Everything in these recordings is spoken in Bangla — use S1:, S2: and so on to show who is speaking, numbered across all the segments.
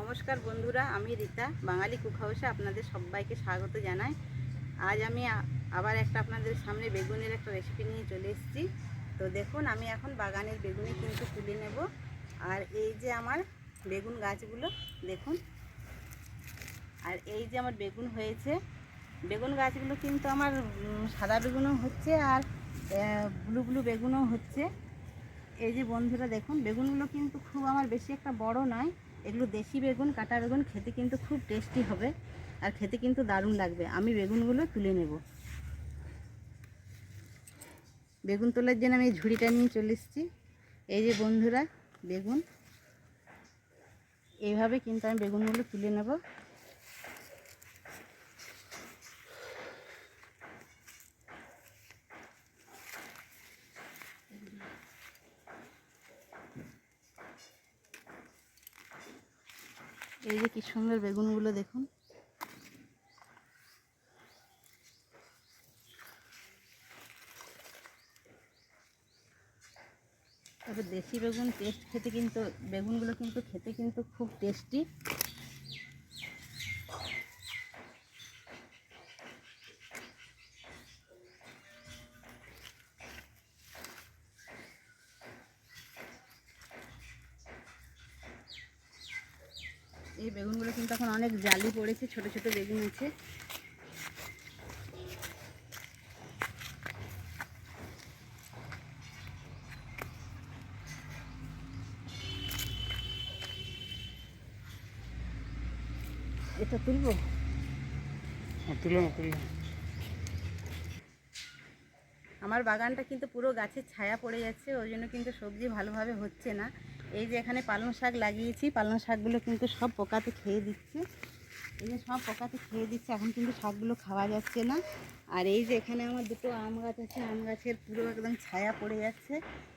S1: নমস্কার বন্ধুরা, আমি রীতা বাঙালি কুক হাউসে আপনাদের সবাইকে স্বাগত জানাই। আজ আমি আবার আপনাদের সামনে বেগুনের একটা রেসিপি নিয়ে চলে এসেছি। তো দেখুন, আমি এখন বাগানের বেগুনি কিন্তু তুলে নেব। আর এই যে আমার বেগুন গাছগুলো দেখুন, আর এই যে আমার বেগুন হয়েছে। বেগুন গাছগুলো কিন্তু আমার সাদা বেগুনও হচ্ছে আর ব্লু ব্লু বেগুনও হচ্ছে। এই যে বন্ধুরা দেখুন, বেগুনগুলো কিন্তু খুব আমার বেশি একটা বড় নয়। এগুলো দেশি বেগুন, কাটা বেগুন, খেতে কিন্তু খুব টেস্টি হবে আর খেতে কিন্তু দারুণ লাগবে। আমি বেগুনগুলো তুলে নেব। বেগুন তোলার জন্য আমি ঝুড়িটা নিয়ে চলে এসেছি। এই যে বন্ধুরা বেগুন, এইভাবে কিন্তু আমি বেগুনগুলো তুলে নেব। এই যে কি সুন্দর বেগুনগুলো দেখুন। তবে দেশি বেগুন টেস্ট খেতে কিন্তু বেগুনগুলো কিন্তু খেতে কিন্তু খুব টেস্টি। এই বেগুনগুলো কিন্তু এখন অনেক জালি পড়েছে, ছোট ছোট বেগুন আছে। এটা তুলবো?
S2: তুলো।
S1: আমার বাগানটা কিন্তু পুরো গাছের ছায়া পড়ে যাচ্ছে, ওই জন্য কিন্তু সবজি ভালোভাবে হচ্ছে না। এই যে এখানে পালং শাক লাগিয়েছি, পালং শাকগুলো কিন্তু সব পোকাতে খেয়ে দিচ্ছে। এই যে সব পোকাতে খেয়ে দিচ্ছে, এখন কিন্তু শাকগুলো খাওয়া যাচ্ছে না। আর এই যে এখানে আমার দুটো আম গাছ আছে, আম গাছের পুরো একদম ছায়া পড়ে যাচ্ছে।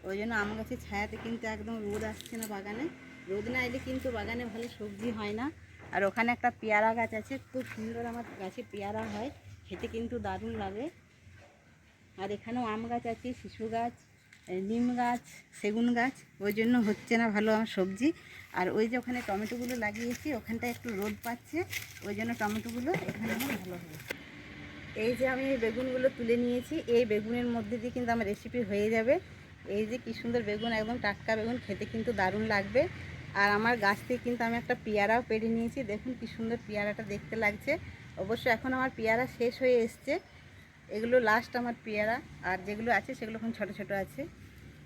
S1: ওই জন্য আম গাছের ছায়াতে কিন্তু একদম রোদ আসছে না বাগানে। রোদ না এলে কিন্তু বাগানে ভালো সবজি হয় না। আর ওখানে একটা পেয়ারা গাছ আছে, খুব সুন্দর আমার গাছে পেয়ারা হয়, খেতে কিন্তু দারুণ লাগে। আর এখানেও আম গাছ আছে, শিশু গাছ, নিম গাছ, সেগুন গাছ, ওই জন্য হচ্ছে না ভালো আমার সবজি। আর ওই যে ওখানে টমেটোগুলো লাগিয়েছি, ওখানটায় একটু রোদ পাচ্ছে, ওই জন্য টমেটোগুলো এখানে আমার ভালো হবে। এই যে আমি এই বেগুনগুলো তুলে নিয়েছি, এই বেগুনের মধ্যে দিয়ে কিন্তু আমার রেসিপি হয়ে যাবে। এই যে কি সুন্দর বেগুন, একদম টাটকা বেগুন, খেতে কিন্তু দারুণ লাগবে। আর আমার গাছ থেকে কিন্তু আমি একটা পেয়ারাও পেড়ে নিয়েছি, দেখুন কি সুন্দর পেয়ারাটা দেখতে লাগছে। অবশ্য এখন আমার পেয়ারা শেষ হয়ে এসছে, এগুলো লাস্ট আমার পেয়ারা, আর যেগুলো আছে সেগুলো এখন ছোটো ছোটো আছে।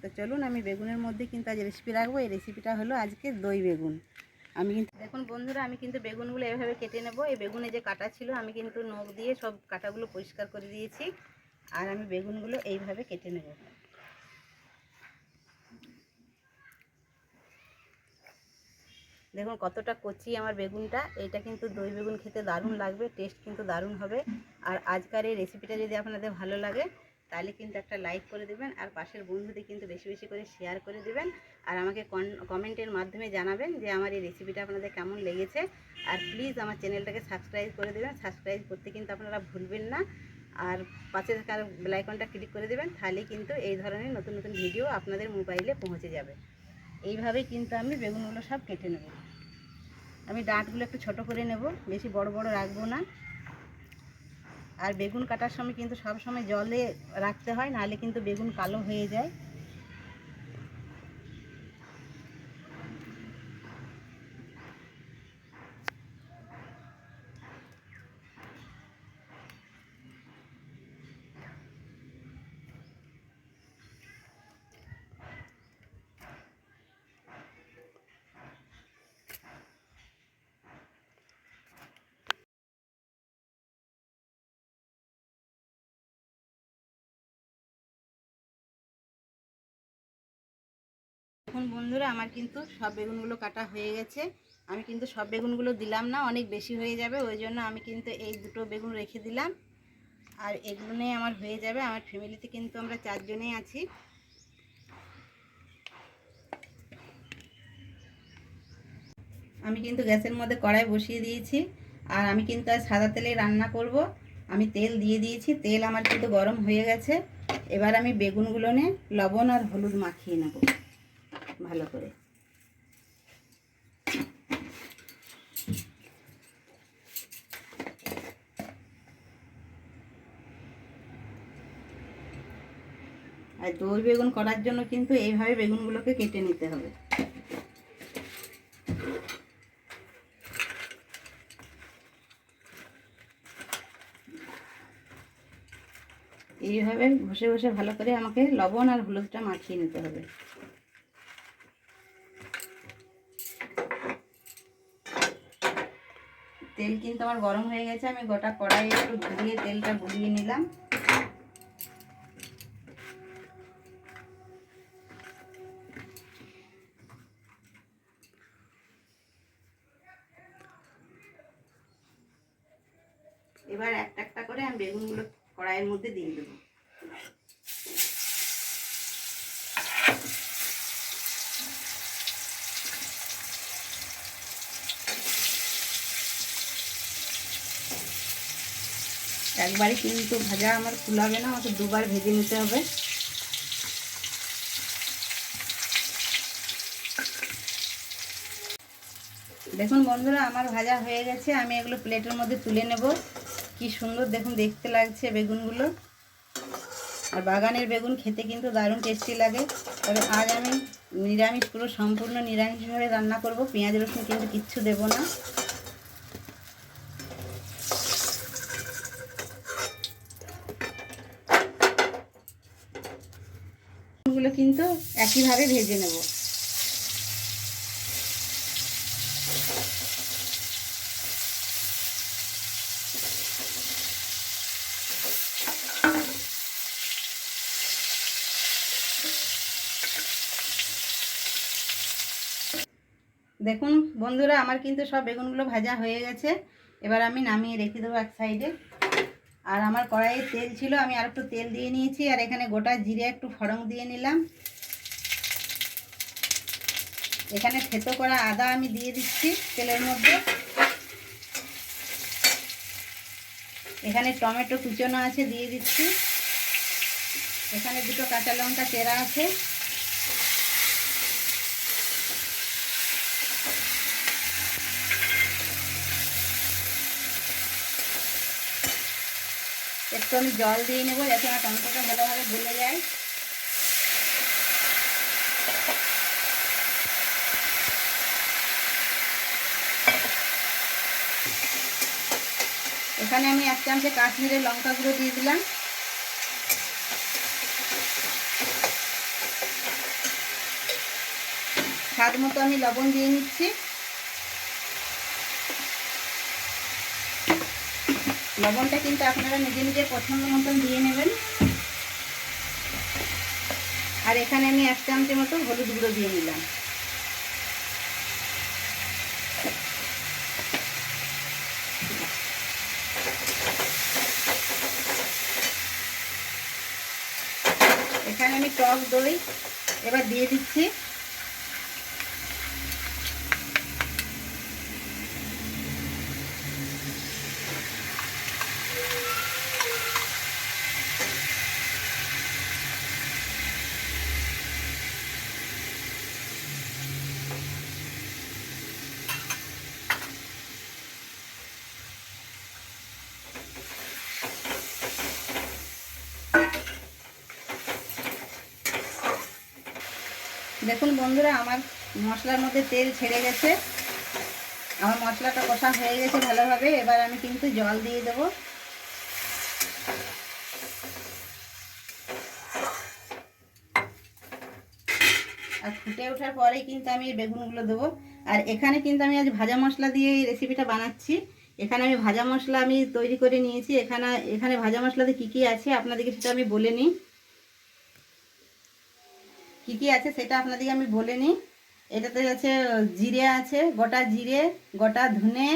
S1: তো চলুন, আমি বেগুনের মধ্যে কিন্তু আজ রেসিপি রাখবো। এই রেসিপিটা হলো আজকে দই বেগুন। আমি কিন্তু দেখুন বন্ধুরা, আমি কিন্তু বেগুনগুলো এভাবে কেটে নেব। এই বেগুনে যে কাটা ছিল, আমি কিন্তু নখ দিয়ে সব কাটাগুলো পরিষ্কার করে দিয়েছি। আর আমি বেগুনগুলো এইভাবে কেটে নেব। দেখুন কতটা কচি আমার বেগুনটা। এইটা কিন্তু দই বেগুন খেতে দারুণ লাগবে, টেস্ট কিন্তু দারুণ হবে। আর আজকের এই রেসিপিটা যদি আপনাদের ভালো লাগে, তাহলে কিন্তু একটা লাইক করে দেবেন, আর পাশের বন্ধুদের কিন্তু বেশি বেশি করে শেয়ার করে দেবেন। আর আমাকে কমেন্টের মাধ্যমে জানাবেন যে আমার এই রেসিপিটা আপনাদের কেমন লেগেছে। আর প্লিজ আমার চ্যানেলটাকে সাবস্ক্রাইব করে দেবেন, সাবস্ক্রাইব করতে কিন্তু আপনারা ভুলবেন না। আর পাশে থাকা বেল আইকনটা ক্লিক করে দেবেন, তাহলে কিন্তু এই ধরনের নতুন নতুন ভিডিও আপনাদের মোবাইলে পৌঁছে যাবে। এইভাবেই কিন্তু আমি বেগুনগুলো সব কেটে নেব। আমি ডাঁটগুলো একটু ছোট করে নেব, বেশি বড় বড় রাখবো না। আর বেগুন কাটার সময় কিন্তু সব সময় জলে রাখতে হয়, নাহলে কিন্তু বেগুন কালো হয়ে যায়। এখন বন্ধুরা, আমার কিন্তু সব বেগুনগুলো কাটা হয়ে গেছে। আমি কিন্তু সব বেগুনগুলো দিলাম না, অনেক বেশি হয়ে যাবে, ওই জন্য আমি কিন্তু এই দুটো বেগুন রেখে দিলাম। আর এগুলো নিয়ে আমার হয়ে যাবে। আমার ফ্যামিলিতে কিন্তু আমরা 4 জনেই আছি। আমি কিন্তু গ্যাসের মধ্যে কড়াই বসিয়ে দিয়েছি, আর আমি কিন্তু আজ সাদা তেলে রান্না করব। আমি তেল দিয়ে দিয়েছি, তেল আমার কিন্তু গরম হয়ে গেছে। এবার আমি বেগুনগুলো নিয়ে লবণ আর হলুদ মাখিয়ে নেব ভালো করে। আর দই বেগুন করার জন্য কিন্তু এইভাবে বেগুনগুলোকে কেটে নিতে হবে। এইভাবে ঘষে ঘষে ভালো করে আমাকে লবণ আর হলুদটা মাখিয়ে নিতে হবে। তেল কিন্তু আমার গরম হয়ে গেছে, আমি গোটা কড়াইয়ে একটু ঘুরিয়ে তেলটা গুলিয়ে নিলাম। এবার একটা একটা করে আমি বেগুনগুলো কড়াইয়ের মধ্যে দিয়ে দেবো। একবারই কিন্তু ভাজা আমার ফুলাবে না, আমাকে দুবার ভেজে নিতে হবে। দেখুন বন্ধুরা, আমার ভাজা হয়ে গেছে, আমি এগুলো প্লেটের মধ্যে তুলে নেব। কি সুন্দর দেখুন দেখতে লাগছে বেগুনগুলো। আর বাগানের বেগুন খেতে কিন্তু দারুণ টেস্টি লাগে। তবে আজ আমি নিরামিষ, পুরো সম্পূর্ণ নিরামিষভাবে রান্না করব, পেঁয়াজ রসুন কিন্তু কিচ্ছু দেব না। বেগুনগুলো কিন্তু একইভাবে ভেজে নেব। দেখুন বন্ধুরা, আমার কিন্তু সব বেগুনগুলো ভাজা হয়ে গেছে। এবার আমি নামিয়ে রেখে দেবো এক সাইডে। আর আমার কড়াইয়ে তেল ছিল, আমি আর একটু তেল দিয়ে নিয়েছি। আর এখানে গোটা জিরে একটু ফোড়ন দিয়ে নিলাম। এখানে থেতো করা আদা আমি দিয়ে দিচ্ছি তেলের মধ্যে। এখানে টমেটো কুচনো আছে, দিয়ে দিচ্ছি। এখানে দুটো কাঁচা লঙ্কা চেরা আছে। একটু আমি জল দিয়ে নেবো যাতে আমার টমেটোটা ভালোভাবে গলে যায়। এখানে আমি 1 চামচে কাশ্মীরের লঙ্কা গুঁড়ো দিয়ে দিলাম। স্বাদ মতো আমি লবণ দিয়ে নিচ্ছি। লবণটা কিন্তু আপনারা নিজে নিজে পছন্দ মতন দিয়ে নেবেন। আর এখানে আমি 1 চামচের মতো হলুদ গুঁড়ো দিয়ে নিলাম। এখানে আমি টক দই এবার দিয়ে দিচ্ছি। দেখুন বন্ধুরা, আমার মশলার মধ্যে তেল ছেড়ে গেছে, আমার মশলাটা কষা হয়ে গেছে ভালোভাবে। এবার আমি কিন্তু জল দিয়ে দেবো। আর ফুটে ওঠার পরেই কিন্তু আমি এই বেগুনগুলো দেবো। আর এখানে কিন্তু আমি আজ ভাজা মশলা দিয়ে এই রেসিপিটা বানাচ্ছি। এখানে আমি ভাজা মশলা আমি তৈরি করে নিয়েছি। এখানে ভাজা মশলাতে কী কী আছে আপনাদেরকে সেটা আমি বলে নিই। কী কী আছে সেটা আপনাদেরকে আমি বলে নিই। এটাতে আছে জিরে আছে, গোটা জিরে, গোটা ধনে,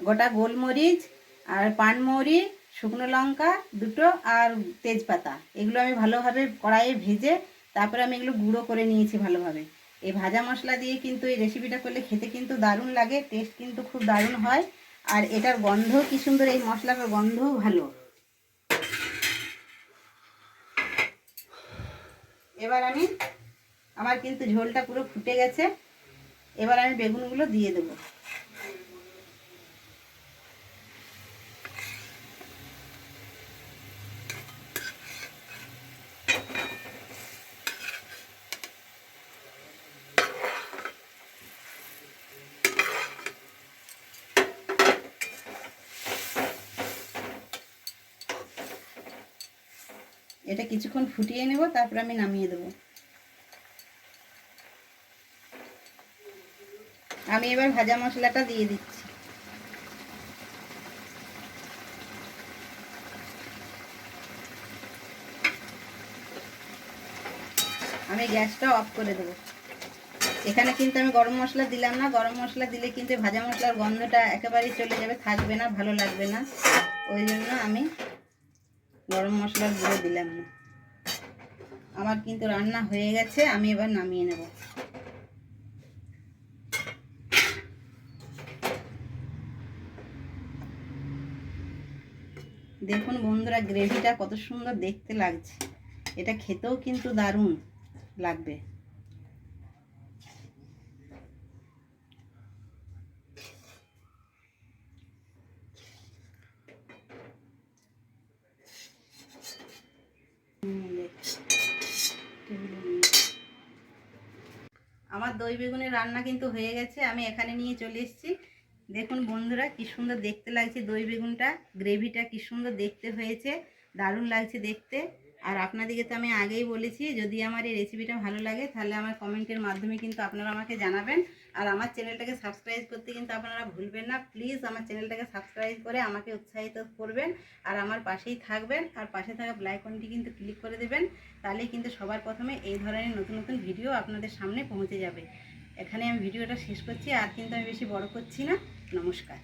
S1: গোটা গোলমরিচ, আর পানমৌরি, শুকনো লঙ্কা দুটো, আর তেজপাতা। এগুলো আমি ভালোভাবে কড়াইয়ে ভেজে তারপরে আমি এগুলো গুঁড়ো করে নিয়েছি ভালোভাবে। এই ভাজা মশলা দিয়ে কিন্তু এই রেসিপিটা করলে খেতে কিন্তু দারুণ লাগে, টেস্ট কিন্তু খুব দারুণ হয়। আর এটার গন্ধ কি সুন্দর, এই মশলাটার গন্ধও ভালো। এবার আমার কিন্তু ঝোলটা পুরো ফুটে গেছে। এবার আমি বেগুনগুলো দিয়ে দেবো। এটা কিছুক্ষণ ফুটিয়ে নেব, তারপর আমি নামিয়ে দেবো। আমি এবার ভাজা মশলাটা দিয়ে দিচ্ছি। আমি গ্যাসটা অফ করে দেবো। এখানে কিন্তু আমি গরম মশলা দিলাম না, গরম মশলা দিলে কিন্তু ভাজা মশলার গন্ধটা একেবারেই চলে যাবে, থাকবে না, ভালো লাগবে না। ওই জন্য আমি গরম মশলার গুঁড়ো দিলাম না। আমার কিন্তু রান্না হয়ে গেছে, আমি এবার নামিয়ে নেব। দেখুন বন্ধুরা, গ্রেভিটা কত সুন্দর দেখতে লাগছে। এটা খেতেও কিন্তু দারুণ লাগবে। আমার দই বেগুনের রান্না কিন্তু হয়ে গেছে, আমি এখানে নিয়ে চলে এসেছি। দেখুন বন্ধুরা, কি সুন্দর দেখতে লাগছে দই বেগুনটা, গ্রেভিটা কি সুন্দর দেখতে হয়েছে, দারুণ লাগছে দেখতে। আর আপনাদেরকে তো আমি আগেই বলেছি, যদি আমার এই রেসিপিটা ভালো লাগে তাহলে আমার কমেন্টের মাধ্যমে কিন্তু আপনারা আমাকে জানাবেন। আর আমার চ্যানেলটাকে সাবস্ক্রাইব করতে কিন্তু আপনারা ভুলবেন না। প্লিজ আমার চ্যানেলটাকে সাবস্ক্রাইব করে আমাকে উৎসাহিত করবেন, আর আমার পাশেই থাকবেন, আর পাশে থাকা বেল আইকনটি কিন্তু ক্লিক করে দেবেন। তাহলেই কিন্তু সবার প্রথমে এই ধরনের নতুন নতুন ভিডিও আপনাদের সামনে পৌঁছে যাবে। এখানে আমি ভিডিওটা শেষ করছি, আর কিন্তু আমি বেশি বড় করছি না। নমস্কার।